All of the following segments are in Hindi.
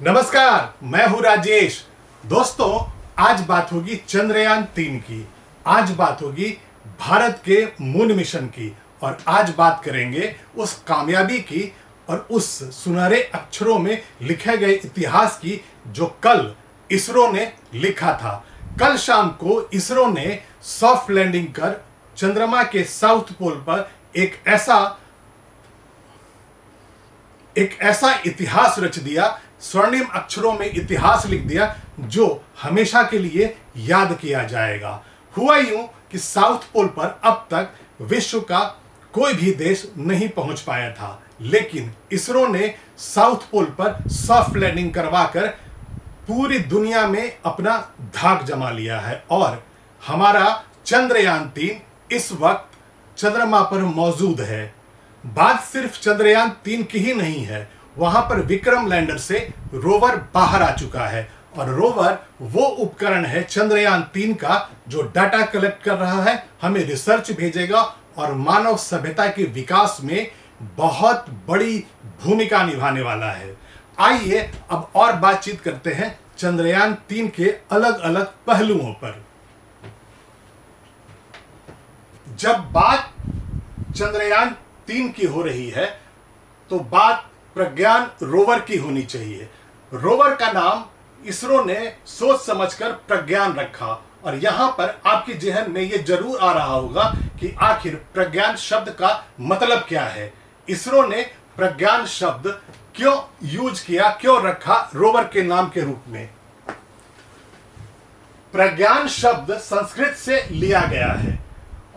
नमस्कार, मैं हूं राजेश। दोस्तों, आज बात होगी चंद्रयान 3 की। आज बात होगी भारत के मून मिशन की और आज बात करेंगे उस कामयाबी की और उस सुनहरे अक्षरों में लिखे गए इतिहास की जो कल इसरो ने लिखा था। कल शाम को इसरो ने सॉफ्ट लैंडिंग कर चंद्रमा के साउथ पोल पर एक ऐसा इतिहास रच दिया, स्वर्णिम अक्षरों में इतिहास लिख दिया जो हमेशा के लिए याद किया जाएगा। हुआ यूं कि साउथ पोल पर अब तक विश्व का कोई भी देश नहीं पहुंच पाया था, लेकिन इसरो ने साउथ पोल पर सॉफ्ट लैंडिंग करवाकर पूरी दुनिया में अपना धाक जमा लिया है और हमारा चंद्रयान 3 इस वक्त चंद्रमा पर मौजूद है। बात सिर्फ चंद्रयान 3 की ही नहीं है, वहां पर विक्रम लैंडर से रोवर बाहर आ चुका है और रोवर वो उपकरण है चंद्रयान 3 का जो डाटा कलेक्ट कर रहा है, हमें रिसर्च भेजेगा और मानव सभ्यता के विकास में बहुत बड़ी भूमिका निभाने वाला है। आइए अब और बातचीत करते हैं चंद्रयान 3 के अलग अलग पहलुओं पर। जब बात चंद्रयान 3 की हो रही है तो बात प्रज्ञान रोवर की होनी चाहिए। रोवर का नाम इसरो ने सोच समझकर प्रज्ञान रखा और यहां पर आपके जहन में यह जरूर आ रहा होगा कि आखिर प्रज्ञान शब्द का मतलब क्या है। इसरो ने प्रज्ञान शब्द क्यों यूज किया, क्यों रखा रोवर के नाम के रूप में। प्रज्ञान शब्द संस्कृत से लिया गया है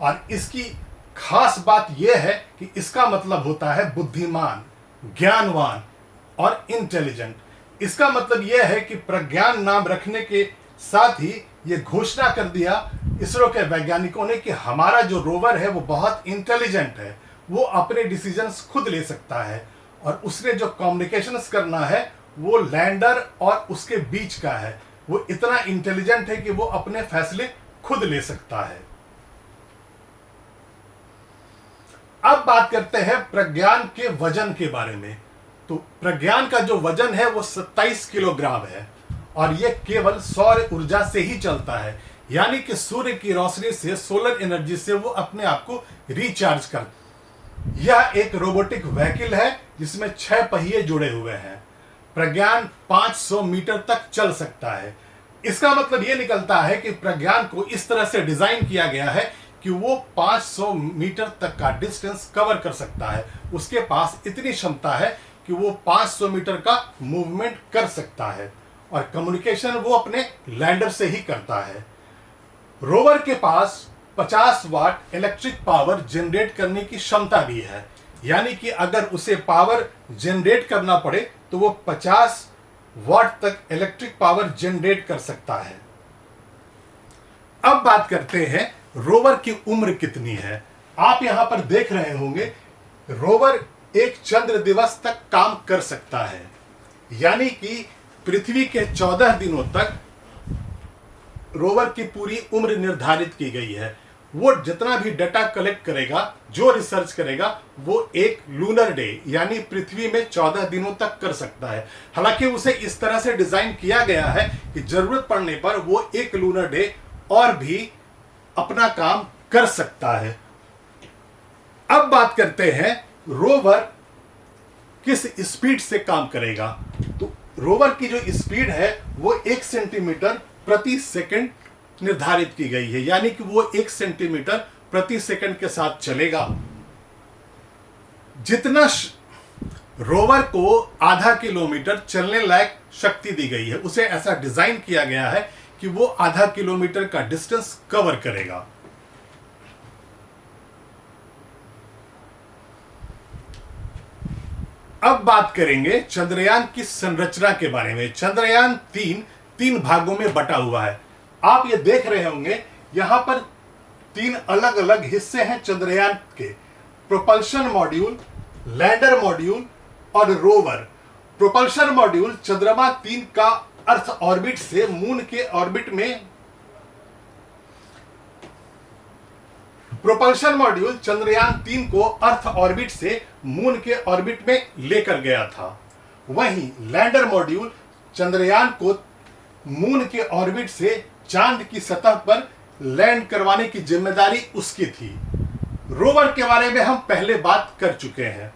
और इसकी खास बात यह है कि इसका मतलब होता है बुद्धिमान, ज्ञानवान और इंटेलिजेंट। इसका मतलब यह है कि प्रज्ञान नाम रखने के साथ ही यह घोषणा कर दिया इसरो के वैज्ञानिकों ने कि हमारा जो रोवर है वो बहुत इंटेलिजेंट है, वो अपने डिसीजंस खुद ले सकता है और उसने जो कम्युनिकेशंस करना है वो लैंडर और उसके बीच का है। वो इतना इंटेलिजेंट है कि वो अपने फैसले खुद ले सकता है। अब बात करते हैं प्रज्ञान के वजन के बारे में। तो प्रज्ञान का जो वजन है वो 27 किलोग्राम है और यह केवल सौर ऊर्जा से ही चलता है, यानी कि सूर्य की रोशनी से, सोलर एनर्जी से वो अपने आप को रिचार्ज कर। यह एक रोबोटिक व्हीकल है जिसमें 6 पहिए जुड़े हुए हैं। प्रज्ञान 500 मीटर तक चल सकता है। इसका मतलब यह निकलता है कि प्रज्ञान को इस तरह से डिजाइन किया गया है कि वो 500 मीटर तक का डिस्टेंस कवर कर सकता है। उसके पास इतनी क्षमता है कि वो 500 मीटर का मूवमेंट कर सकता है और कम्युनिकेशन वो अपने लैंडर से ही करता है। रोवर के पास 50 वाट इलेक्ट्रिक पावर जनरेट करने की क्षमता भी है, यानी कि अगर उसे पावर जनरेट करना पड़े तो वो 50 वाट तक इलेक्ट्रिक पावर जनरेट कर सकता है। अब बात करते हैं रोवर की उम्र कितनी है। आप यहां पर देख रहे होंगे रोवर एक चंद्र दिवस तक काम कर सकता है, यानी कि पृथ्वी के 14 दिनों तक रोवर की पूरी उम्र निर्धारित की गई है। वो जितना भी डाटा कलेक्ट करेगा, जो रिसर्च करेगा, वो एक लूनर डे यानी पृथ्वी में 14 दिनों तक कर सकता है। हालांकि उसे इस तरह से डिजाइन किया गया है कि जरूरत पड़ने पर वो एक लूनर डे और भी अपना काम कर सकता है। अब बात करते हैं रोवर किस स्पीड से काम करेगा। तो रोवर की जो स्पीड है वो 1 सेंटीमीटर प्रति सेकंड निर्धारित की गई है, यानी कि वो 1 सेंटीमीटर प्रति सेकंड के साथ चलेगा। जितना रोवर को आधा किलोमीटर चलने लायक शक्ति दी गई है, उसे ऐसा डिजाइन किया गया है कि वो आधा किलोमीटर का डिस्टेंस कवर करेगा। अब बात करेंगे चंद्रयान की संरचना के बारे में। चंद्रयान 3 भागों में बटा हुआ है। आप ये देख रहे होंगे यहां पर 3 अलग अलग हिस्से हैं चंद्रयान के: प्रोपल्शन मॉड्यूल, लैंडर मॉड्यूल और रोवर। प्रोपल्शन मॉड्यूल चंद्रमा 3 का अर्थ ऑर्बिट से मून के ऑर्बिट में प्रोपल्शन मॉड्यूल चंद्रयान 3 को अर्थ ऑर्बिट से मून के ऑर्बिट में लेकर गया था। वहीं लैंडर मॉड्यूल चंद्रयान को मून के ऑर्बिट से चांद की सतह पर लैंड करवाने की जिम्मेदारी उसकी थी। रोवर के बारे में हम पहले बात कर चुके हैं।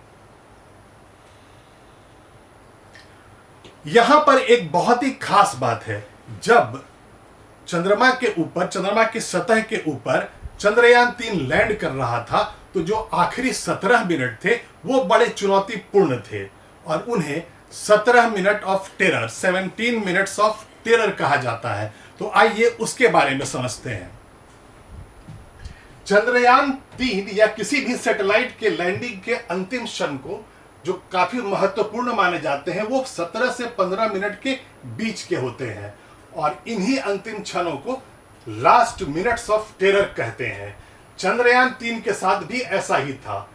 यहां पर एक बहुत ही खास बात है, जब चंद्रमा के ऊपर, चंद्रमा की सतह के ऊपर चंद्रयान 3 लैंड कर रहा था, तो जो आखिरी 17 मिनट थे वो बड़े चुनौतीपूर्ण थे और उन्हें 17 minute of terror, 17 minutes of terror कहा जाता है। तो आइए उसके बारे में समझते हैं। चंद्रयान 3 या किसी भी सैटेलाइट के लैंडिंग के अंतिम क्षण को, जो काफी महत्वपूर्ण माने जाते हैं, वो 17 से 15 मिनट के बीच के होते हैं और इन्हीं अंतिम क्षणों को लास्ट मिनट्स ऑफ टेरर कहते हैं। चंद्रयान 3 के साथ भी ऐसा ही था।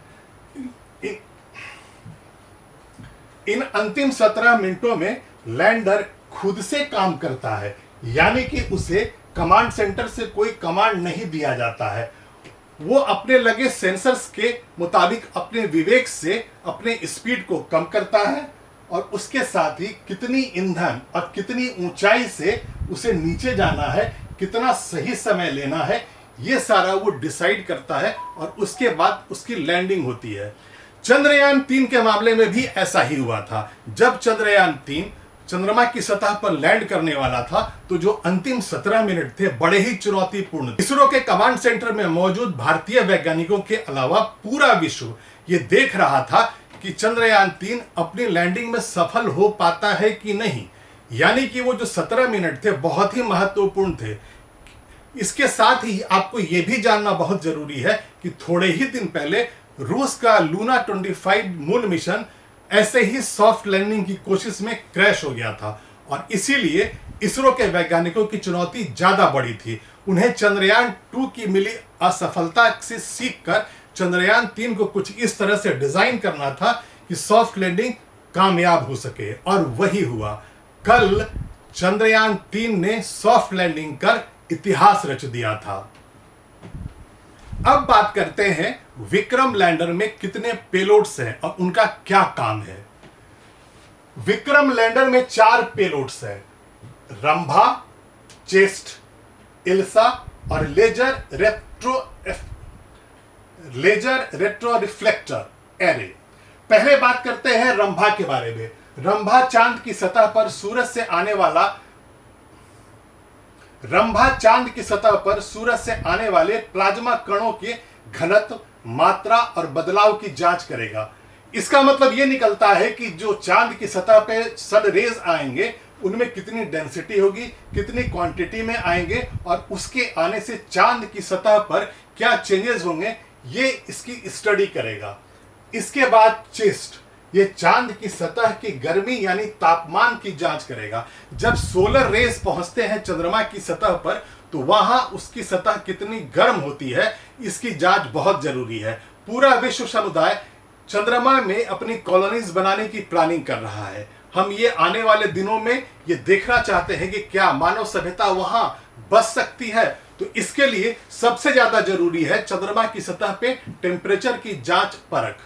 इन अंतिम 17 मिनटों में लैंडर खुद से काम करता है, यानी कि उसे कमांड सेंटर से कोई कमांड नहीं दिया जाता है। वो अपने लगे सेंसर्स के मुताबिक अपने विवेक से अपने स्पीड को कम करता है और उसके साथ ही कितनी ईंधन और कितनी ऊंचाई से उसे नीचे जाना है, कितना सही समय लेना है, ये सारा वो डिसाइड करता है और उसके बाद उसकी लैंडिंग होती है। चंद्रयान 3 के मामले में भी ऐसा ही हुआ था। जब चंद्रयान 3 चंद्रमा की सतह पर लैंड करने वाला था, तो जो अंतिम 17 मिनट थे बड़े ही चुनौतीपूर्ण थे। इसरो के कमांड सेंटर में मौजूद भारतीय वैज्ञानिकों के अलावा पूरा विश्व ये देख रहा था कि चंद्रयान 3 अपनी लैंडिंग में सफल हो पाता है कि नहीं। यानी कि वो जो 17 मिनट थे बहुत ही महत्वपूर्ण थे। इसके साथ ही आपको यह भी जानना बहुत जरूरी है कि थोड़े ही दिन पहले रूस का लूना 25 मून मिशन ऐसे ही सॉफ्ट लैंडिंग की कोशिश में क्रैश हो गया था और इसीलिए इसरो के वैज्ञानिकों की चुनौती ज्यादा बड़ी थी। उन्हें चंद्रयान 2 की मिली असफलता से सीखकर चंद्रयान 3 को कुछ इस तरह से डिजाइन करना था कि सॉफ्ट लैंडिंग कामयाब हो सके और वही हुआ। कल चंद्रयान 3 ने सॉफ्ट लैंडिंग कर इतिहास रच दिया था। अब बात करते हैं विक्रम लैंडर में कितने पेलोड्स हैं और उनका क्या काम है। विक्रम लैंडर में 4 पेलोड्स हैं, रंभा, चेस्ट, इल्सा और लेजर रेट्रो रिफ्लेक्टर एरे। पहले बात करते हैं रंभा के बारे में। रंभा चांद की सतह पर सूरज से आने वाले प्लाज्मा कणों के घनत्व, मात्रा और बदलाव की जांच करेगा। इसका मतलब यह निकलता है कि जो चांद की सतह पे सन रेज आएंगे उनमें कितनी डेंसिटी होगी, कितनी क्वांटिटी में आएंगे और उसके आने से चांद की सतह पर क्या चेंजेस होंगे, ये इसकी स्टडी करेगा। इसके बाद चेस्ट, ये चांद की सतह की गर्मी यानी तापमान की जांच करेगा। जब सोलर रेज पहुंचते हैं चंद्रमा की सतह पर तो वहां उसकी सतह कितनी गर्म होती है, इसकी जांच बहुत जरूरी है। पूरा विश्व समुदाय चंद्रमा में अपनी कॉलोनीज बनाने की प्लानिंग कर रहा है। हम ये आने वाले दिनों में ये देखना चाहते हैं कि क्या मानव सभ्यता वहां बच सकती है। तो इसके लिए सबसे ज्यादा जरूरी है चंद्रमा की सतह पे टेम्परेचर की जांच परख,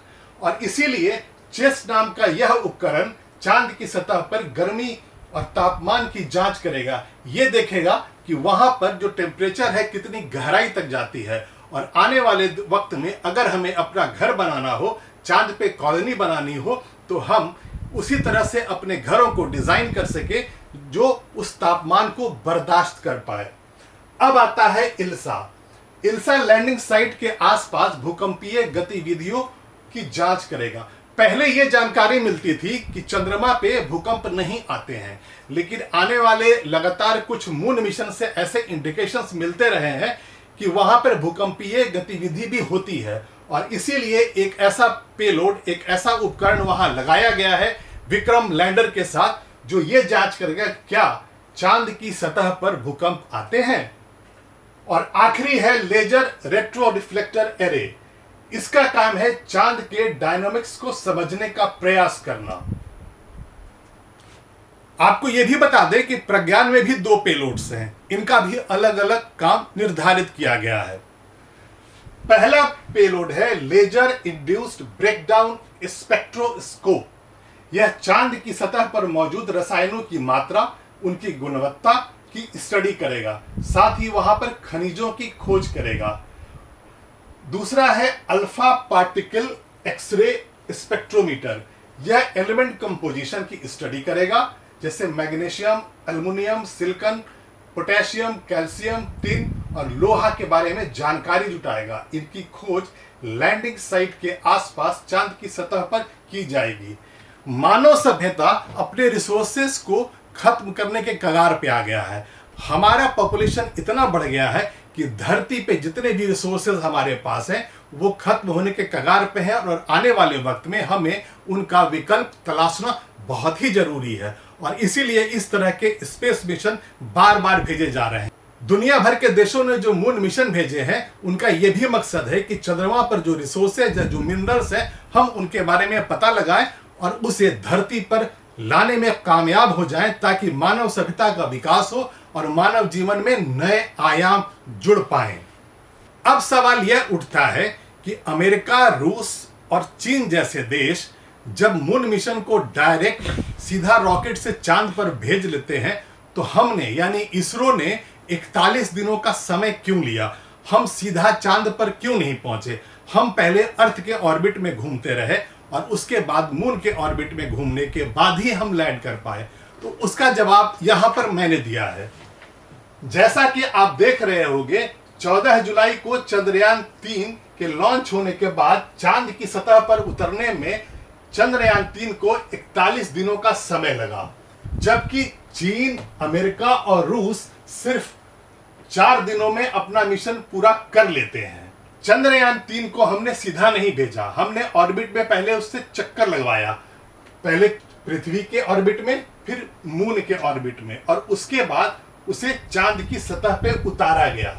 और इसीलिए चेस्ट नाम का यह उपकरण चांद की सतह पर गर्मी और तापमान की जांच करेगा। यह देखेगा कि वहां पर जो टेम्परेचर है कितनी गहराई तक जाती है, और आने वाले वक्त में अगर हमें अपना घर बनाना हो, चांद पे कॉलोनी बनानी हो, तो हम उसी तरह से अपने घरों को डिजाइन कर सके जो उस तापमान को बर्दाश्त कर पाए। अब आता है इल्सा। इल्सा लैंडिंग साइट के आसपास भूकंपीय गतिविधियों की जांच करेगा। पहले यह जानकारी मिलती थी कि चंद्रमा पे भूकंप नहीं आते हैं, लेकिन आने वाले लगातार कुछ मून मिशन से ऐसे इंडिकेशंस मिलते रहे हैं कि वहां पर भूकंपीय गतिविधि भी होती है, और इसीलिए एक ऐसा पेलोड, एक ऐसा उपकरण वहां लगाया गया है विक्रम लैंडर के साथ, जो ये जांच करेगा क्या चांद की सतह पर भूकंप आते हैं। और आखिरी है लेजर रेट्रो रिफ्लेक्टर एरे। इसका काम है चांद के डायनामिक्स को समझने का प्रयास करना। आपको यह भी बता दें कि प्रज्ञान में भी 2 पेलोड्स हैं, इनका भी अलग अलग काम निर्धारित किया गया है। पहला पेलोड है लेजर इंड्यूस्ड ब्रेकडाउन स्पेक्ट्रोस्कोप। यह चांद की सतह पर मौजूद रसायनों की मात्रा, उनकी गुणवत्ता की स्टडी करेगा, साथ ही वहां पर खनिजों की खोज करेगा। दूसरा है अल्फा पार्टिकल एक्सरे स्पेक्ट्रोमीटर। यह एलिमेंट कंपोजिशन की स्टडी करेगा, जैसे magnesium, aluminium, silicon, potassium, calcium, tin और लोहा के बारे में जानकारी जुटाएगा। इनकी खोज लैंडिंग साइट के आसपास चांद की सतह पर की जाएगी। मानव सभ्यता अपने रिसोर्सेस को खत्म करने के कगार पे आ गया है। हमारा पॉपुलेशन इतना बढ़ गया है कि धरती पे जितने भी रिसोर्सेज हमारे पास हैं वो खत्म होने के कगार पे हैं, और आने वाले वक्त में हमें उनका विकल्प तलाशना बहुत ही जरूरी है। और इसीलिए इस तरह के स्पेस मिशन बार बार भेजे जा रहे हैं। दुनिया भर के देशों ने जो मून मिशन भेजे हैं, उनका यह भी मकसद है कि चंद्रमा पर जो रिसोर्सेज है, जो मिनरल्स हैं, हम उनके बारे में पता लगाएं और उसे धरती पर लाने में कामयाब हो जाएं, ताकि मानव सभ्यता का विकास हो और मानव जीवन में नए आयाम जुड़ पाएं। अब सवाल यह उठता है कि अमेरिका, रूस और चीन जैसे देश जब मून मिशन को डायरेक्ट सीधा रॉकेट से चांद पर भेज लेते हैं, तो हमने यानी इसरो ने 41 दिनों का समय क्यों लिया? हम सीधा चांद पर क्यों नहीं पहुंचे? हम पहले अर्थ के ऑर्बिट में घूमते रहे और उसके बाद मून के ऑर्बिट में घूमने के बाद ही हम लैंड कर पाए। तो उसका जवाब यहां पर मैंने दिया है। जैसा कि आप देख रहे होंगे, 14 जुलाई को चंद्रयान 3 के लॉन्च होने के बाद चांद की सतह पर उतरने में चंद्रयान 3 को 41 दिनों का समय लगा, जबकि चीन, अमेरिका और रूस सिर्फ 4 दिनों में अपना मिशन पूरा कर लेते हैं। चंद्रयान 3 को हमने सीधा नहीं भेजा, हमने ऑर्बिट में पहले उससे चक्कर लगवाया, पहले पृथ्वी के ऑर्बिट में, फिर मून के ऑर्बिट में, और उसके बाद उसे चांद की सतह पे उतारा गया।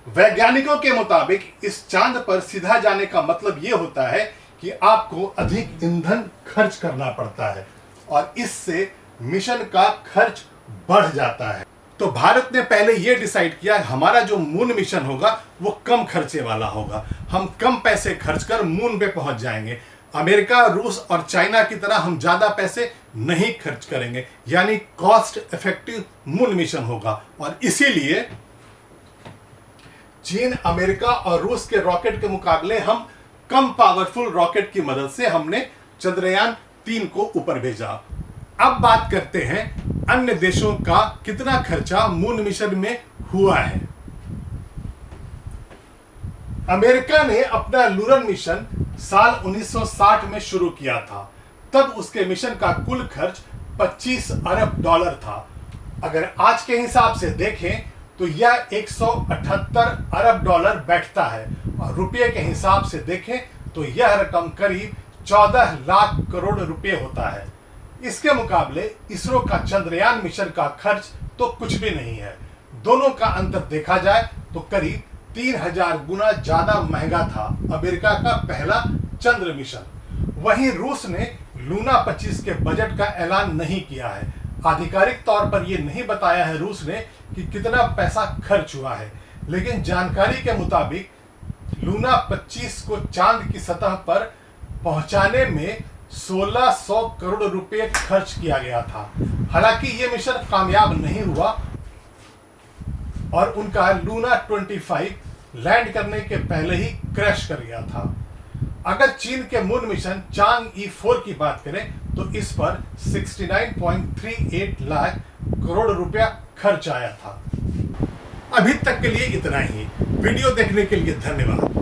वैज्ञानिकों के मुताबिक इस चांद पर सीधा जाने का मतलब यह होता है कि आपको अधिक ईंधन खर्च करना पड़ता है और इससे मिशन का खर्च बढ़ जाता है। तो भारत ने पहले यह डिसाइड किया हमारा जो मून मिशन होगा वो कम खर्चे वाला होगा, हम कम पैसे खर्च कर मून पे पहुंच जाएंगे। अमेरिका, रूस और चाइना की तरह हम ज्यादा पैसे नहीं खर्च करेंगे, यानी कॉस्ट इफेक्टिव मून मिशन होगा। और इसीलिए चीन, अमेरिका और रूस के रॉकेट के मुकाबले हम कम पावरफुल रॉकेट की मदद से हमने चंद्रयान 3 को ऊपर भेजा। अब बात करते हैं अन्य देशों का कितना खर्चा मून मिशन में हुआ है। अमेरिका ने अपना लूनर मिशन साल 1960 में शुरू किया था। तब उसके मिशन का कुल खर्च $25 अरब था। अगर आज के हिसाब से देखें तो यह 178 अरब बैठता है, और रुपये के हिसाब से देखें तो यह रकम करीब 14 लाख करोड़ रुपए होता है। इसके मुकाबले इसरो का चंद्रयान मिशन का खर्च तो कुछ भी नहीं है। दोनों का अंतर देखा जाए तो करीब 3000 गुना ज्यादा महंगा था अमेरिका का पहला चंद्र मिशन। वहीं रूस ने लूना 25 के बजट का ऐलान नहीं किया है। आधिकारिक तौर पर यह नहीं बताया है रूस ने कि कितना पैसा खर्च हुआ है, लेकिन जानकारी के मुताबिक लूना 25 को चांद की सतह पर पहुंचाने में 1600 करोड़ रुपए खर्च किया गया था। हालांकि यह मिशन कामयाब नहीं हुआ और उनका लूना 25 लैंड करने के पहले ही क्रैश कर गया था। अगर चीन के मून मिशन चांग-ई 4 की बात करें तो इस पर 69.38 लाख करोड़ रुपया खर्च आया था। अभी तक के लिए इतना ही। वीडियो देखने के लिए धन्यवाद।